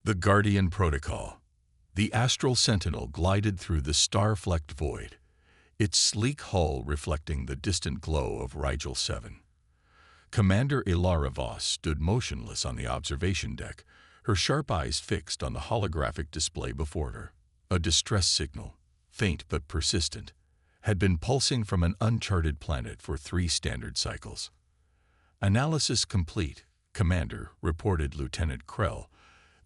The Guardian Protocol. The Astral Sentinel glided through the star-flecked void, its sleek hull reflecting the distant glow of Rigel 7. Commander Ilara Voss stood motionless on the observation deck, her sharp eyes fixed on the holographic display before her. A distress signal, faint but persistent, had been pulsing from an uncharted planet for 3 standard cycles. "Analysis complete, Commander," reported Lieutenant Krell,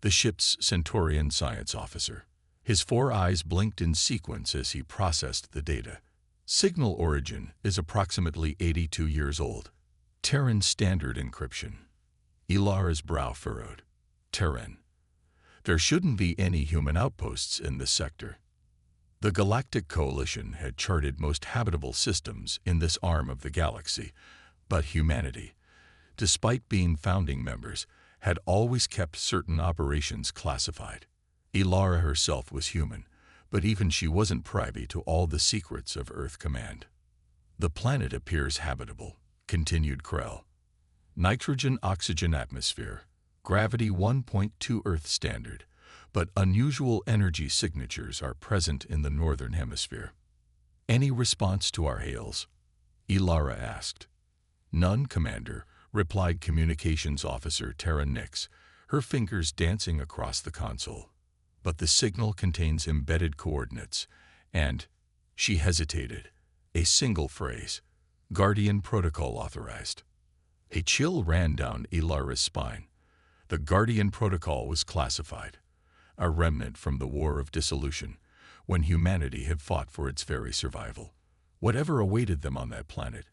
the ship's Centaurian science officer. His 4 eyes blinked in sequence as he processed the data. "Signal origin is approximately 82 years old. Terran standard encryption." Ilara's brow furrowed. "Terran. There shouldn't be any human outposts in this sector." The Galactic Coalition had charted most habitable systems in this arm of the galaxy, but humanity, despite being founding members, had always kept certain operations classified. Ilara herself was human, but even she wasn't privy to all the secrets of Earth Command. "The planet appears habitable," continued Krell. "Nitrogen-oxygen atmosphere, gravity 1.2 Earth standard, but unusual energy signatures are present in the northern hemisphere." "Any response to our hails?" Ilara asked. "None, Commander," replied Communications Officer Tara Nix, her fingers dancing across the console. "But the signal contains embedded coordinates, and—" She hesitated. A single phrase. "Guardian Protocol authorized." A chill ran down Ilara's spine. The Guardian Protocol was classified, a remnant from the War of Dissolution, when humanity had fought for its very survival. Whatever awaited them on that planet,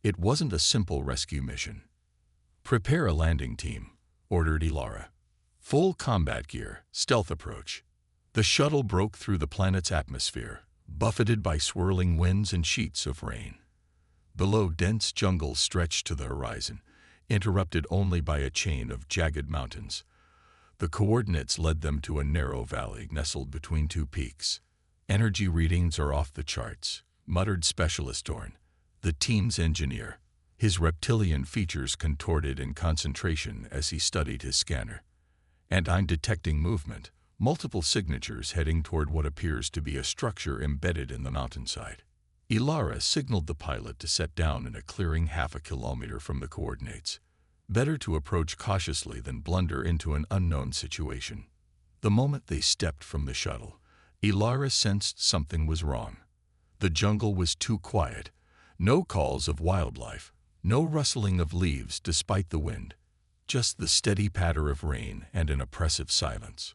it wasn't a simple rescue mission. "Prepare a landing team," ordered Ilara. "Full combat gear, stealth approach." The shuttle broke through the planet's atmosphere, buffeted by swirling winds and sheets of rain. Below, dense jungles stretched to the horizon, interrupted only by a chain of jagged mountains. The coordinates led them to a narrow valley nestled between 2 peaks. "Energy readings are off the charts," muttered Specialist Dorn, the team's engineer, his reptilian features contorted in concentration as he studied his scanner. "And I'm detecting movement, multiple signatures heading toward what appears to be a structure embedded in the mountainside." Ilara signaled the pilot to set down in a clearing half a kilometer from the coordinates. Better to approach cautiously than blunder into an unknown situation. The moment they stepped from the shuttle, Ilara sensed something was wrong. The jungle was too quiet. No calls of wildlife, no rustling of leaves despite the wind, just the steady patter of rain and an oppressive silence.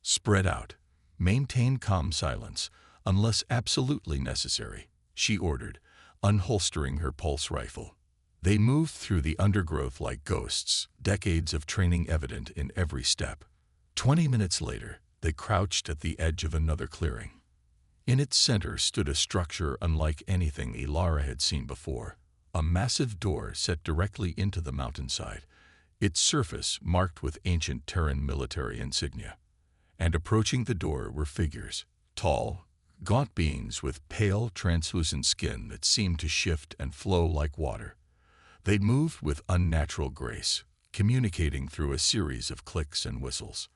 "Spread out. Maintain calm silence, unless absolutely necessary," she ordered, unholstering her pulse rifle. They moved through the undergrowth like ghosts, decades of training evident in every step. 20 minutes later, they crouched at the edge of another clearing. In its center stood a structure unlike anything Ilara had seen before, a massive door set directly into the mountainside, its surface marked with ancient Terran military insignia. And approaching the door were figures, tall, gaunt beings with pale, translucent skin that seemed to shift and flow like water. They moved with unnatural grace, communicating through a series of clicks and whistles.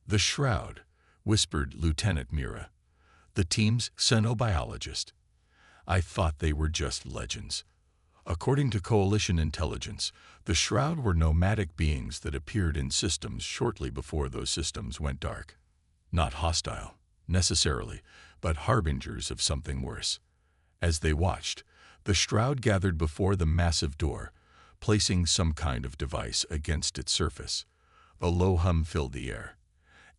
"The Shroud," whispered Lieutenant Mira, the team's xenobiologist. "I thought they were just legends." According to Coalition intelligence, the Shroud were nomadic beings that appeared in systems shortly before those systems went dark. Not hostile, necessarily, but harbingers of something worse. As they watched, the Shroud gathered before the massive door, placing some kind of device against its surface. A low hum filled the air,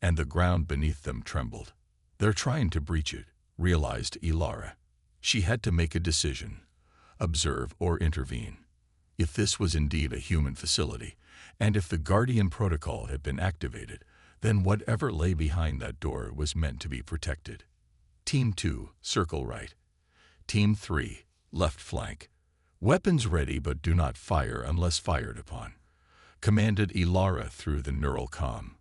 and the ground beneath them trembled. "They're trying to breach it," realized Ilara. She had to make a decision: observe or intervene. If this was indeed a human facility, and if the Guardian Protocol had been activated, then whatever lay behind that door was meant to be protected. "Team 2, circle right. Team 3, left flank. Weapons ready, but do not fire unless fired upon," commanded Ilara through the neural comm.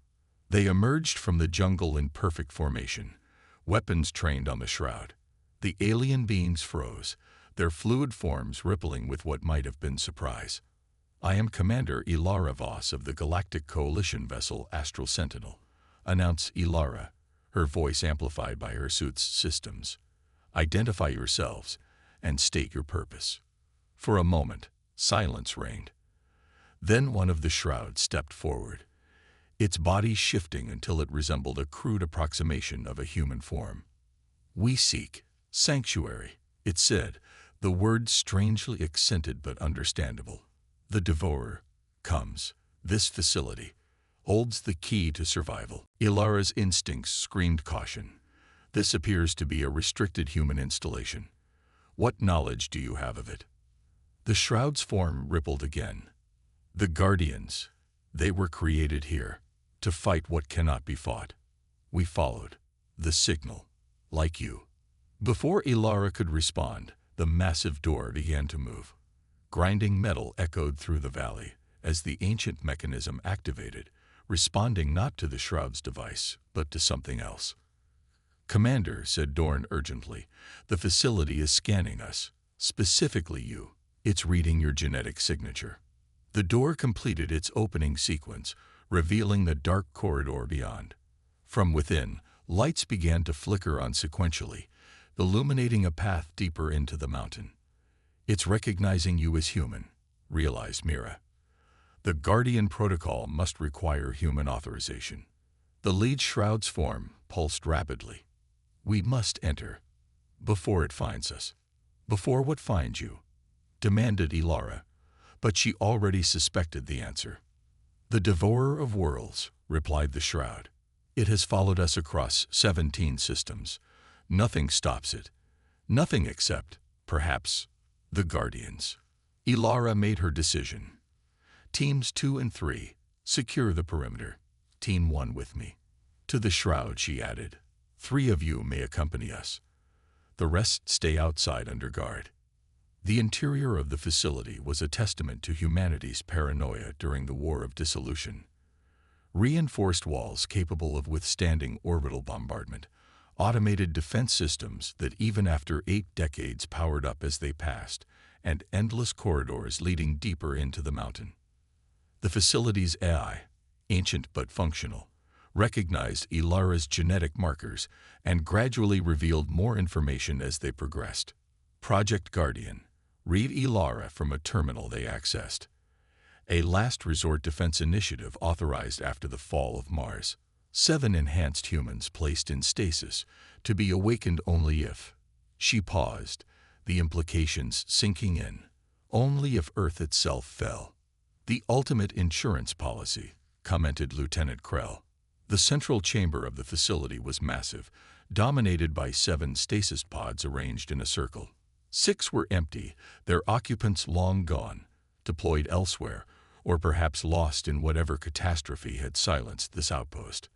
They emerged from the jungle in perfect formation, weapons trained on the Shroud. The alien beings froze, their fluid forms rippling with what might have been surprise. "I am Commander Ilara Voss of the Galactic Coalition vessel Astral Sentinel," announced Ilara, her voice amplified by her suit's systems. "Identify yourselves and state your purpose." For a moment, silence reigned. Then one of the shrouds stepped forward, its body shifting until it resembled a crude approximation of a human form. "We seek sanctuary," it said, the words strangely accented but understandable. "The devourer comes. This facility holds the key to survival." Ilara's instincts screamed caution. "This appears to be a restricted human installation. What knowledge do you have of it?" The shroud's form rippled again. "The Guardians. They were created here, to fight what cannot be fought. We followed the signal, like you." Before Ilara could respond, the massive door began to move. Grinding metal echoed through the valley as the ancient mechanism activated, responding not to the shroud's device, but to something else. "Commander," said Dorn urgently, "the facility is scanning us, specifically you. It's reading your genetic signature." The door completed its opening sequence, revealing the dark corridor beyond. From within, lights began to flicker on sequentially, illuminating a path deeper into the mountain. "It's recognizing you as human," realized Mira. "The Guardian protocol must require human authorization." The lead shroud's form pulsed rapidly. "We must enter, before it finds us." "Before what finds you?" demanded Ilara, but she already suspected the answer. "The devourer of worlds," replied the shroud. "It has followed us across 17 systems. Nothing stops it. Nothing except, perhaps, the Guardians." Ilara made her decision. "Teams 2 and 3, secure the perimeter. Team 1 with me." To the shroud she added, "3 of you may accompany us. The rest stay outside under guard." The interior of the facility was a testament to humanity's paranoia during the War of Dissolution. Reinforced walls capable of withstanding orbital bombardment, automated defense systems that even after 8 decades powered up as they passed, and endless corridors leading deeper into the mountain. The facility's AI, ancient but functional, recognized Ilara's genetic markers and gradually revealed more information as they progressed. Project Guardian. Read Ilara from a terminal they accessed. A last resort defense initiative authorized after the fall of Mars. 7 enhanced humans placed in stasis, to be awakened only if... She paused, the implications sinking in. Only if Earth itself fell. "The ultimate insurance policy," commented Lieutenant Krell. The central chamber of the facility was massive, dominated by 7 stasis pods arranged in a circle. 6 were empty, their occupants long gone, deployed elsewhere, or perhaps lost in whatever catastrophe had silenced this outpost.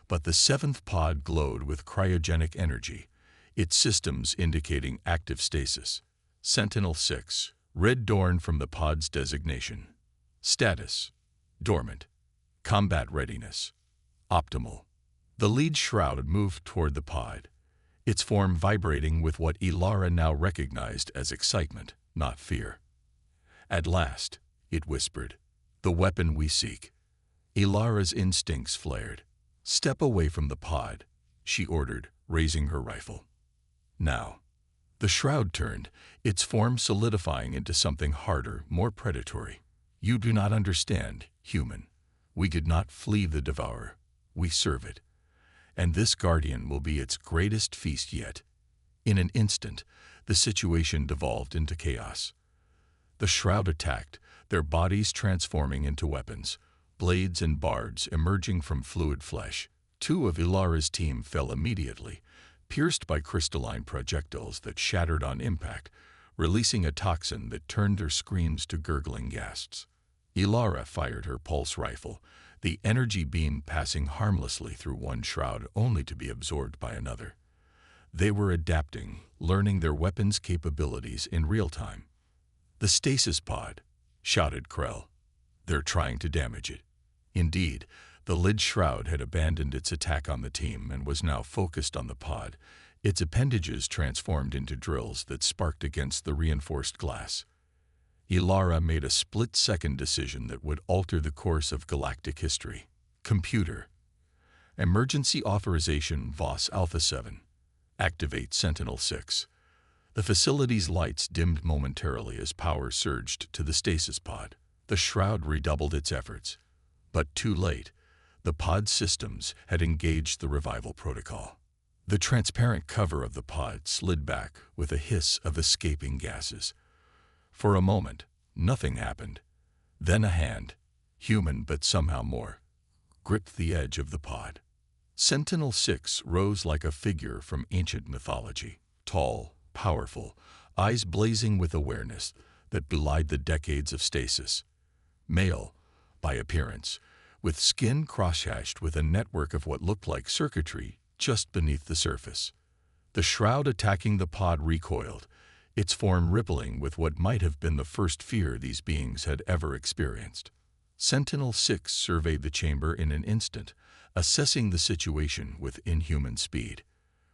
But the 7th pod glowed with cryogenic energy, its systems indicating active stasis. Sentinel-6, read Dorn from the pod's designation. Status: dormant. Combat readiness: optimal. The lead shroud moved toward the pod, its form vibrating with what Ilara now recognized as excitement, not fear. "At last," it whispered, "the weapon we seek." Ilara's instincts flared. "Step away from the pod," she ordered, raising her rifle. "Now." The shroud turned, its form solidifying into something harder, more predatory. "You do not understand, human. We did not flee the devourer. We serve it. And this Guardian will be its greatest feast yet." In an instant, the situation devolved into chaos. The shroud attacked, their bodies transforming into weapons, blades and barbs emerging from fluid flesh. 2 of Ilara's team fell immediately, pierced by crystalline projectiles that shattered on impact, releasing a toxin that turned their screams to gurgling gasps. Ilara fired her pulse rifle, the energy beam passing harmlessly through one shroud only to be absorbed by another. They were adapting, learning their weapons' capabilities in real time. "The stasis pod," shouted Krell. "They're trying to damage it." Indeed, the lid shroud had abandoned its attack on the team and was now focused on the pod, its appendages transformed into drills that sparked against the reinforced glass. Ilara made a split-second decision that would alter the course of galactic history. "Computer, Emergency Authorization VOS Alpha 7. Activate Sentinel-6. The facility's lights dimmed momentarily as power surged to the stasis pod. The shroud redoubled its efforts. But too late. The pod's systems had engaged the revival protocol. The transparent cover of the pod slid back with a hiss of escaping gases. For a moment, nothing happened. Then a hand, human but somehow more, gripped the edge of the pod. Sentinel-6 rose like a figure from ancient mythology, tall, powerful, eyes blazing with awareness that belied the decades of stasis. Male, by appearance, with skin cross-hatched with a network of what looked like circuitry just beneath the surface. The shroud attacking the pod recoiled, its form rippling with what might have been the first fear these beings had ever experienced. Sentinel-6 surveyed the chamber in an instant, assessing the situation with inhuman speed.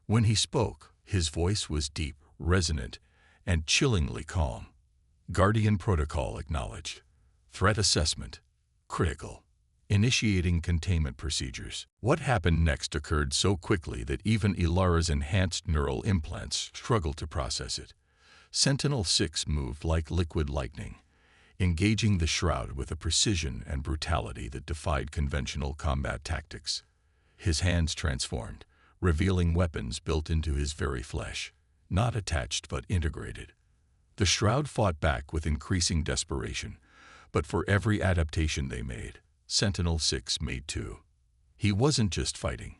When he spoke, his voice was deep, resonant, and chillingly calm. Guardian Protocol acknowledged. Threat assessment critical. Initiating containment procedures. What happened next occurred so quickly that even Ilara's enhanced neural implants struggled to process it. Sentinel-6 moved like liquid lightning, engaging the shroud with a precision and brutality that defied conventional combat tactics. His hands transformed, revealing weapons built into his very flesh, not attached but integrated. The shroud fought back with increasing desperation, but for every adaptation they made, Sentinel-6 made too. He wasn't just fighting.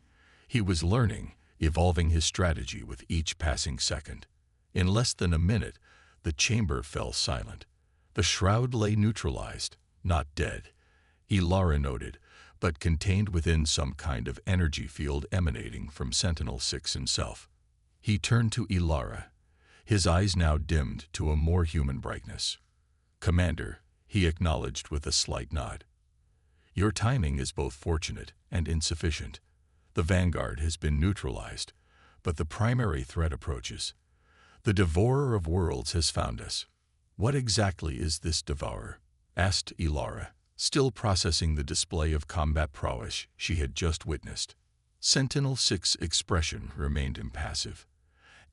He was learning, evolving his strategy with each passing second. In less than a minute, the chamber fell silent. The shroud lay neutralized, not dead, Ilara noted, but contained within some kind of energy field emanating from Sentinel-6 himself. He turned to Ilara, his eyes now dimmed to a more human brightness. "Commander," he acknowledged with a slight nod. "Your timing is both fortunate and insufficient. The Vanguard has been neutralized, but the primary threat approaches. The Devourer of Worlds has found us." "What exactly is this Devourer?" asked Ilara, still processing the display of combat prowess she had just witnessed. Sentinel-6's expression remained impassive.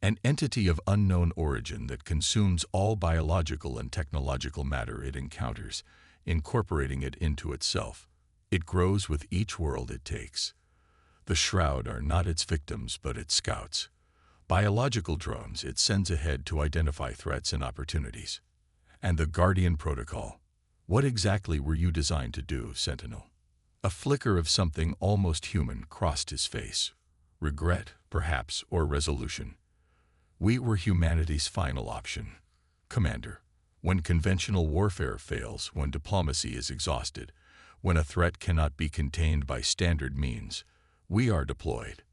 "An entity of unknown origin that consumes all biological and technological matter it encounters, incorporating it into itself. It grows with each world it takes. The Shroud are not its victims but its scouts. Biological drones it sends ahead to identify threats and opportunities. And the Guardian Protocol. What exactly were you designed to do, Sentinel?" A flicker of something almost human crossed his face. Regret, perhaps, or resolution. "We were humanity's final option, Commander. When conventional warfare fails, when diplomacy is exhausted, when a threat cannot be contained by standard means, we are deployed."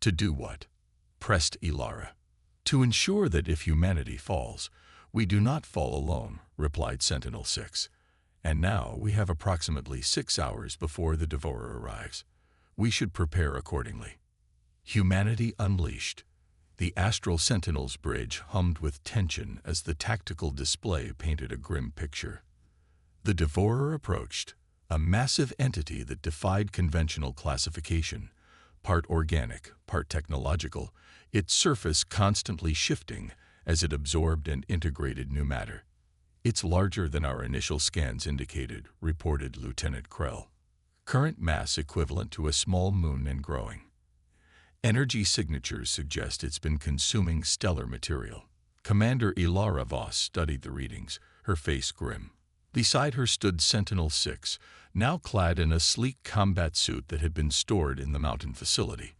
"To do what?" pressed Ilara. "To ensure that if humanity falls, we do not fall alone," replied Sentinel-6. "And now we have approximately 6 hours before the Devourer arrives. We should prepare accordingly." Humanity unleashed. The Astral Sentinel's bridge hummed with tension as the tactical display painted a grim picture. The Devourer approached, a massive entity that defied conventional classification, part organic, part technological, its surface constantly shifting as it absorbed and integrated new matter. "It's larger than our initial scans indicated," reported Lieutenant Krell. "Current mass equivalent to a small moon and growing. Energy signatures suggest it's been consuming stellar material." Commander Ilara Voss studied the readings, her face grim. Beside her stood Sentinel-6, now clad in a sleek combat suit that had been stored in the mountain facility.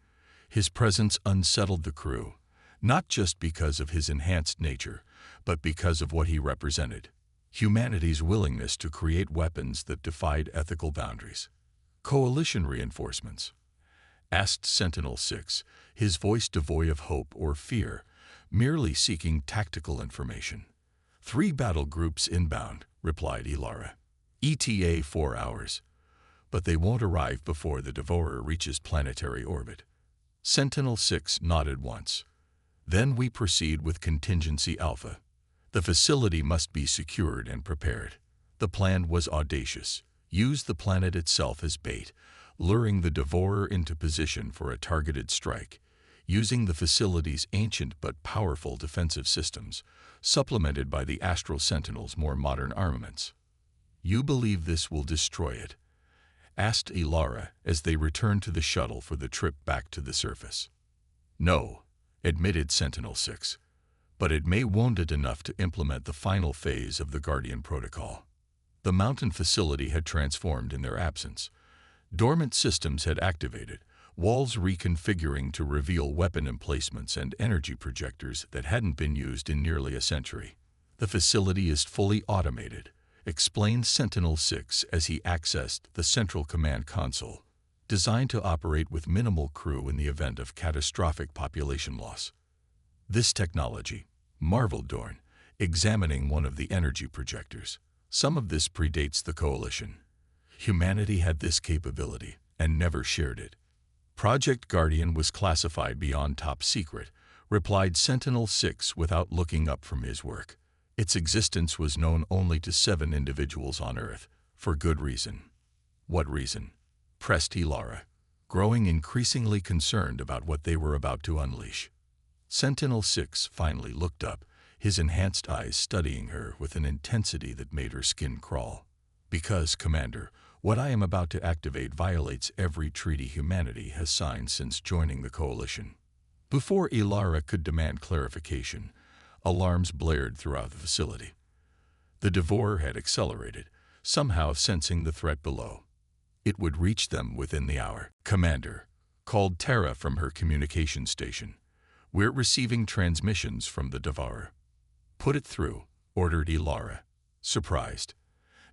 His presence unsettled the crew, not just because of his enhanced nature, but because of what he represented. Humanity's willingness to create weapons that defied ethical boundaries. "Coalition reinforcements?" asked Sentinel-6, his voice devoid of hope or fear, merely seeking tactical information. "3 battle groups inbound," replied Ilara. "ETA 4 hours. But they won't arrive before the Devourer reaches planetary orbit." Sentinel-6 nodded once. "Then we proceed with Contingency Alpha. The facility must be secured and prepared." The plan was audacious. Use the planet itself as bait, luring the Devourer into position for a targeted strike, using the facility's ancient but powerful defensive systems, supplemented by the Astral Sentinel's more modern armaments. "You believe this will destroy it?" asked Ilara as they returned to the shuttle for the trip back to the surface. "No," admitted Sentinel-6, "but it may wound it enough to implement the final phase of the Guardian Protocol." The mountain facility had transformed in their absence. Dormant systems had activated, walls reconfiguring to reveal weapon emplacements and energy projectors that hadn't been used in nearly a century. "The facility is fully automated," explained Sentinel-6 as he accessed the central command console, designed to operate with minimal crew in the event of catastrophic population loss. "This technology," marveled Dorn, examining one of the energy projectors. "Some of this predates the Coalition. Humanity had this capability and never shared it." "Project Guardian was classified beyond top secret," replied Sentinel-6 without looking up from his work. "Its existence was known only to 7 individuals on Earth, for good reason." "What reason?" pressed Ilara, growing increasingly concerned about what they were about to unleash. Sentinel-6 finally looked up, his enhanced eyes studying her with an intensity that made her skin crawl. "Because, Commander, what I am about to activate violates every treaty humanity has signed since joining the Coalition." Before Ilara could demand clarification, alarms blared throughout the facility. The Devourer had accelerated, somehow sensing the threat below. It would reach them within the hour. "Commander," called Terra from her communication station, "we're receiving transmissions from the Devourer." "Put it through," ordered Ilara, surprised.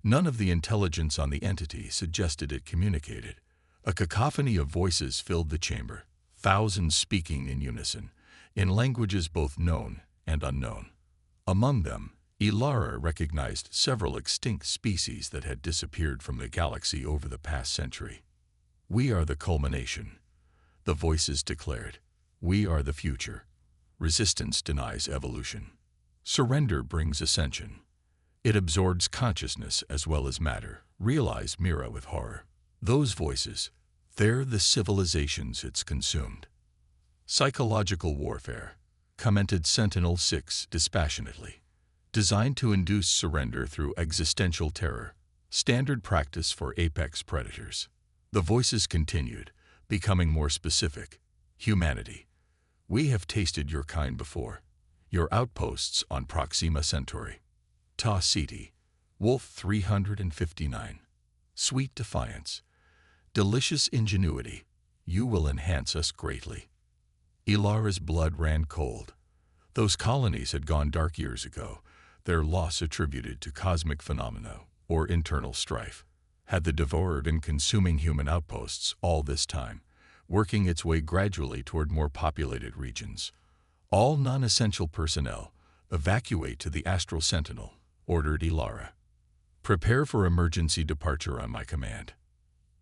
None of the intelligence on the entity suggested it communicated. A cacophony of voices filled the chamber, thousands speaking in unison, in languages both known and unknown. Among them, Ilara recognized several extinct species that had disappeared from the galaxy over the past century. "We are the culmination," the voices declared. "We are the future. Resistance denies evolution. Surrender brings ascension. It absorbs consciousness as well as matter," realized Mira with horror. "Those voices, they're the civilizations it's consumed." "Psychological warfare," commented Sentinel-6 dispassionately. "Designed to induce surrender through existential terror. Standard practice for apex predators." The voices continued, becoming more specific. "Humanity, we have tasted your kind before. Your outposts on Proxima Centauri. Ta Ceti, Wolf 359. Sweet defiance. Delicious ingenuity. You will enhance us greatly." Ilara's blood ran cold. Those colonies had gone dark years ago, their loss attributed to cosmic phenomena or internal strife. Had the Devourer been consuming human outposts all this time, working its way gradually toward more populated regions? "All non-essential personnel, evacuate to the Astral Sentinel," ordered Ilara. "Prepare for emergency departure on my command."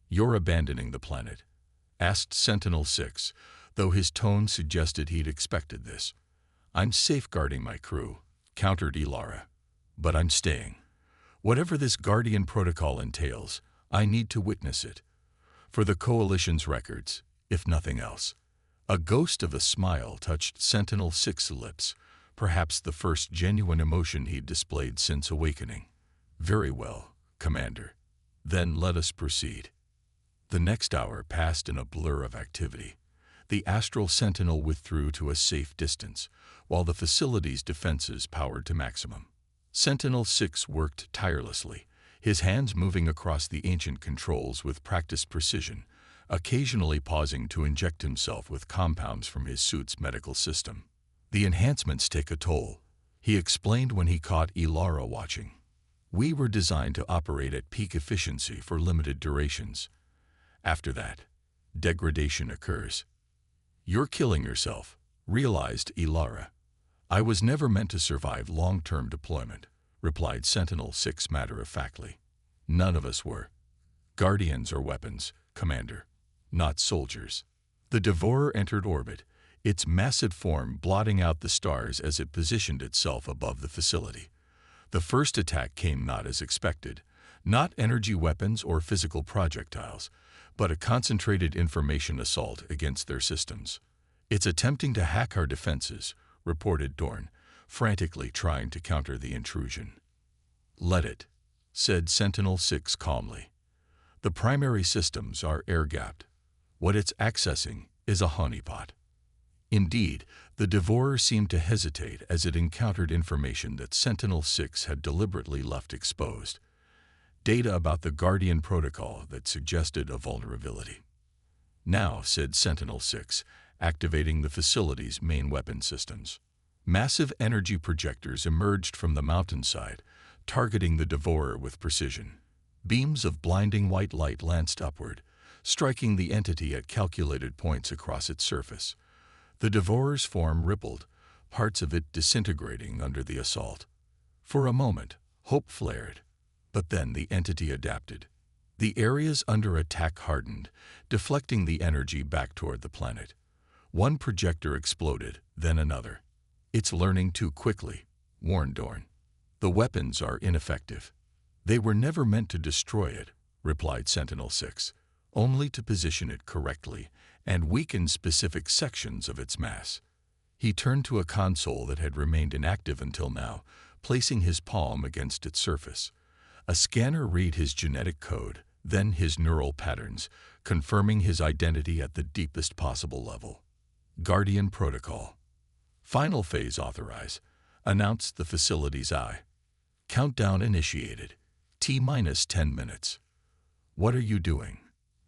"You're abandoning the planet?" asked Sentinel-6, though his tone suggested he'd expected this. "I'm safeguarding my crew," countered Ilara. "But I'm staying. Whatever this Guardian Protocol entails, I need to witness it. For the Coalition's records, if nothing else." A ghost of a smile touched Sentinel-6's lips, perhaps the first genuine emotion he'd displayed since awakening. "Very well, Commander. Then let us proceed." The next hour passed in a blur of activity. The Astral Sentinel withdrew to a safe distance, while the facility's defenses powered to maximum. Sentinel-6 worked tirelessly, his hands moving across the ancient controls with practiced precision, occasionally pausing to inject himself with compounds from his suit's medical system. "The enhancements take a toll," he explained when he caught Ilara watching. "We were designed to operate at peak efficiency for limited durations. After that, degradation occurs." "You're killing yourself," realized Ilara. "I was never meant to survive long-term deployment," replied Sentinel-6 matter-of-factly. "None of us were. Guardians are weapons, Commander, not soldiers." The Devourer entered orbit, its massive form blotting out the stars as it positioned itself above the facility. The first attack came not as expected, not energy weapons or physical projectiles, but a concentrated information assault against their systems. "It's attempting to hack our defenses," reported Dorn, frantically trying to counter the intrusion. "Let it," said Sentinel-6 calmly. "The primary systems are air-gapped. What it's accessing is a honeypot." Indeed, the Devourer seemed to hesitate as it encountered information that Sentinel-6 had deliberately left exposed. Data about the Guardian protocol that suggested a vulnerability. "Now," said Sentinel-6, activating the facility's main weapon systems. Massive energy projectors emerged from the mountainside, targeting the Devourer with precision. Beams of blinding white light lanced upward, striking the entity at calculated points across its surface. The Devourer's form rippled, parts of it disintegrating under the assault. For a moment, hope flared, but then the entity adapted. The areas under attack hardened, deflecting the energy back toward the planet. One projector exploded, then another. "It's learning too quickly," warned Dorn. "The weapons are ineffective." "They were never meant to destroy it," replied Sentinel-6, "only to position it correctly and weaken specific sections of its mass." He turned to a console that had remained inactive until now, placing his palm against its surface. A scanner read his genetic code, then his neural patterns, confirming his identity at the deepest possible level. "Guardian Protocol. Final phase authorize," announced the facility's eye. "Countdown initiated. T-minus 10 minutes. "What are you doing?"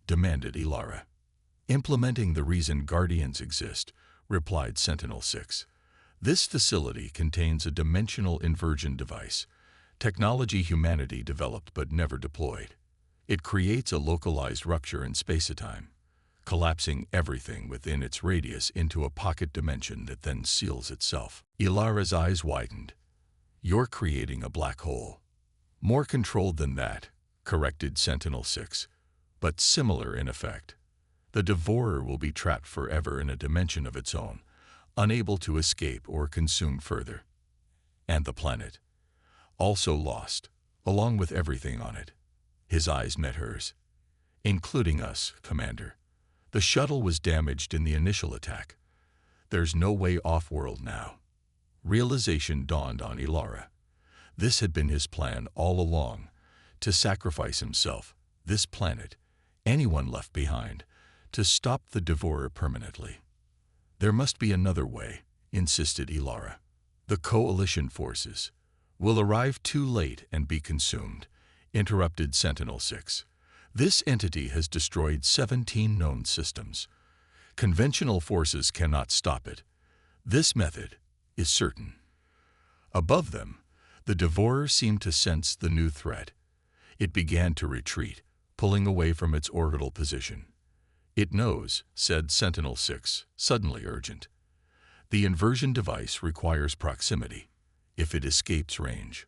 demanded Ilara. "Implementing the reason Guardians exist," replied Sentinel-6. "This facility contains a dimensional inversion device, technology humanity developed but never deployed. It creates a localized rupture in space-time, collapsing everything within its radius into a pocket dimension that then seals itself." Ilara's eyes widened. "You're creating a black hole." "More controlled than that," corrected Sentinel-6, "but similar in effect. The Devourer will be trapped forever in a dimension of its own, unable to escape or consume further. And the planet, also lost, along with everything on it." His eyes met hers. "Including us, Commander. The shuttle was damaged in the initial attack. There's no way off-world now." Realization dawned on Ilara. This had been his plan all along, to sacrifice himself, this planet, anyone left behind, to stop the Devourer permanently. "There must be another way," insisted Ilara. "The coalition forces will arrive too late and be consumed," interrupted Sentinel-6. "This entity has destroyed 17 known systems. Conventional forces cannot stop it. This method is certain." Above them, the Devourer seemed to sense the new threat. It began to retreat, pulling away from its orbital position. "It knows," said Sentinel-6, suddenly urgent. "The inversion device requires proximity, if it escapes range."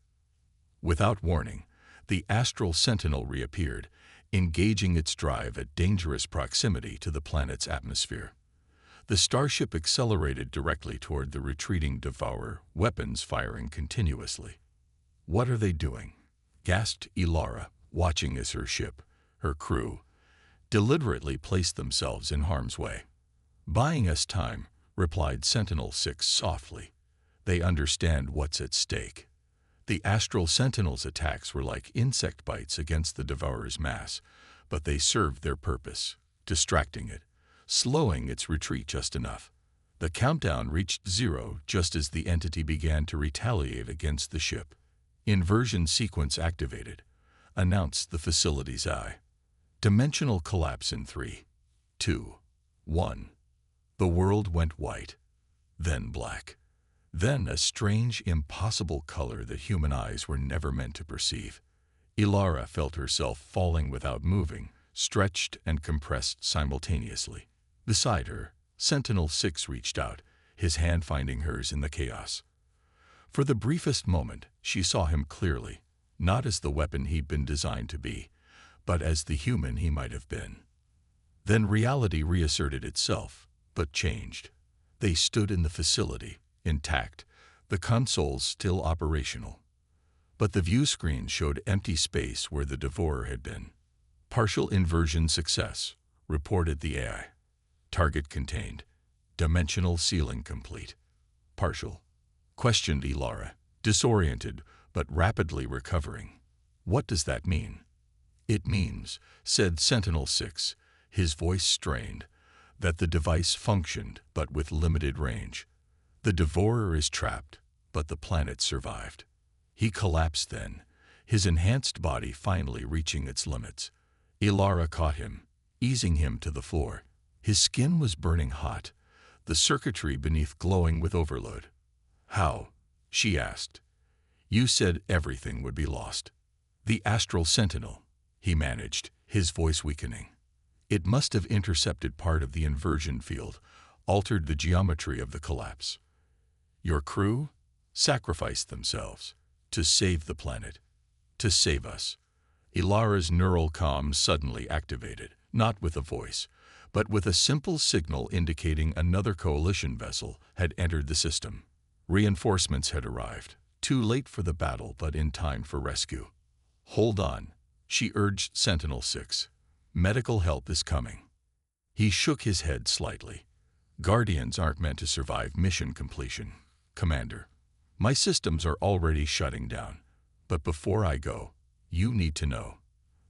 Without warning, the astral sentinel reappeared, engaging its drive at dangerous proximity to the planet's atmosphere. The starship accelerated directly toward the retreating Devourer, weapons firing continuously. "What are they doing?" gasped Ilara, watching as her ship, her crew, deliberately placed themselves in harm's way. "Buying us time," replied Sentinel-6 softly. "They understand what's at stake." The astral sentinel's attacks were like insect bites against the Devourer's mass, but they served their purpose, distracting it, slowing its retreat just enough. The countdown reached 0 just as the entity began to retaliate against the ship. "Inversion sequence activated," announced the facility's eye. "Dimensional collapse in 3, 2, 1. The world went white, then black, then a strange, impossible color that human eyes were never meant to perceive. Ilara felt herself falling without moving, stretched and compressed simultaneously. Beside her, Sentinel-6 reached out, his hand finding hers in the chaos. For the briefest moment, she saw him clearly, not as the weapon he'd been designed to be, but as the human he might have been. Then reality reasserted itself, but changed. They stood in the facility, intact, the consoles still operational. But the view screen showed empty space where the Devourer had been. Partial inversion success, reported the AI. Target contained. Dimensional sealing complete. Partial. Questioned Ilara, disoriented but rapidly recovering. What does that mean? It means, said Sentinel-6, his voice strained, that the device functioned but with limited range. The devourer is trapped, but the planet survived. He collapsed then, his enhanced body finally reaching its limits. Ilara caught him, easing him to the floor. His skin was burning hot, the circuitry beneath glowing with overload. How? She asked. You said everything would be lost. The astral sentinel, he managed, his voice weakening. It must have intercepted part of the inversion field, altered the geometry of the collapse. Your crew sacrificed themselves to save the planet, to save us. Ilara's neural comms suddenly activated, not with a voice, but with a simple signal indicating another coalition vessel had entered the system. Reinforcements had arrived, too late for the battle but in time for rescue. Hold on, she urged Sentinel-6. Medical help is coming. He shook his head slightly. Guardians aren't meant to survive mission completion, Commander. My systems are already shutting down. But before I go, you need to know.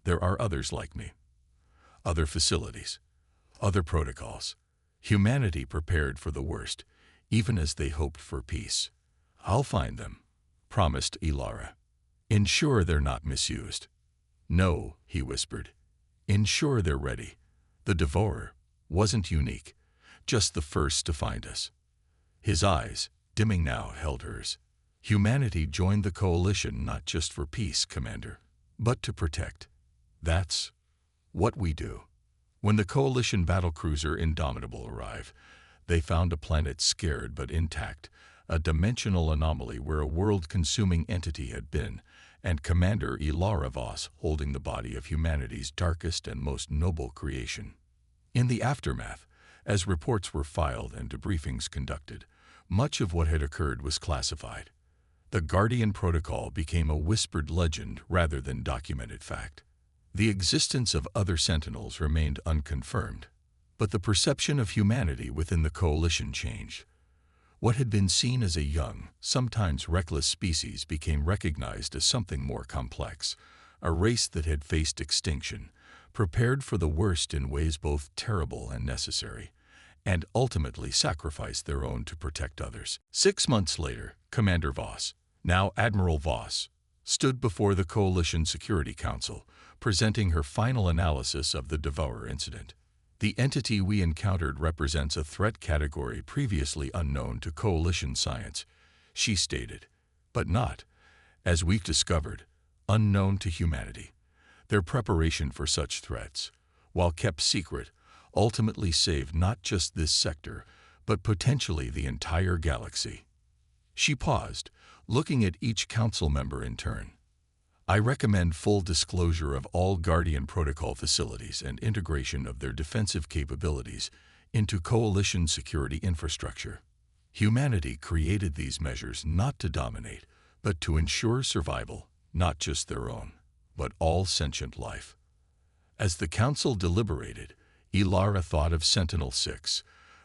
There are others like me. Other facilities. Other protocols. Humanity prepared for the worst, even as they hoped for peace. I'll find them, promised Ilara. Ensure they're not misused. No, he whispered. Ensure they're ready. The devourer wasn't unique, just the first to find us. His eyes, dimming now, held hers. Humanity joined the coalition not just for peace, Commander, but to protect. That's what we do. When the coalition battlecruiser Indomitable arrived, they found a planet scared but intact, a dimensional anomaly where a world-consuming entity had been, and Commander Ilara Voss holding the body of humanity's darkest and most noble creation. In the aftermath, as reports were filed and debriefings conducted, much of what had occurred was classified. The Guardian Protocol became a whispered legend rather than documented fact. The existence of other Sentinels remained unconfirmed, but the perception of humanity within the coalition changed. What had been seen as a young, sometimes reckless species became recognized as something more complex, a race that had faced extinction, prepared for the worst in ways both terrible and necessary, and ultimately sacrificed their own to protect others. 6 months later, Commander Voss, now Admiral Voss, stood before the Coalition Security Council, presenting her final analysis of the Devourer incident. The entity we encountered represents a threat category previously unknown to Coalition science, she stated, but not, as we've discovered, unknown to humanity. Their preparation for such threats, while kept secret, ultimately saved not just this sector, but potentially the entire galaxy. She paused, looking at each council member in turn. I recommend full disclosure of all Guardian Protocol facilities and integration of their defensive capabilities into Coalition security infrastructure. Humanity created these measures not to dominate, but to ensure survival, not just their own, but all sentient life. As the Council deliberated, Ilara thought of Sentinel-6,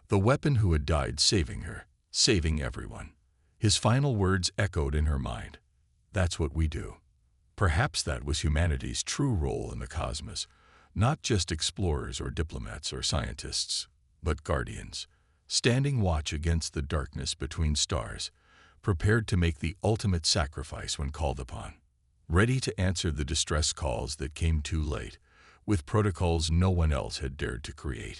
the weapon who had died saving her, saving everyone. His final words echoed in her mind. That's what we do. Perhaps that was humanity's true role in the cosmos, not just explorers or diplomats or scientists, but guardians, standing watch against the darkness between stars, prepared to make the ultimate sacrifice when called upon, ready to answer the distress calls that came too late, with protocols no one else had dared to create.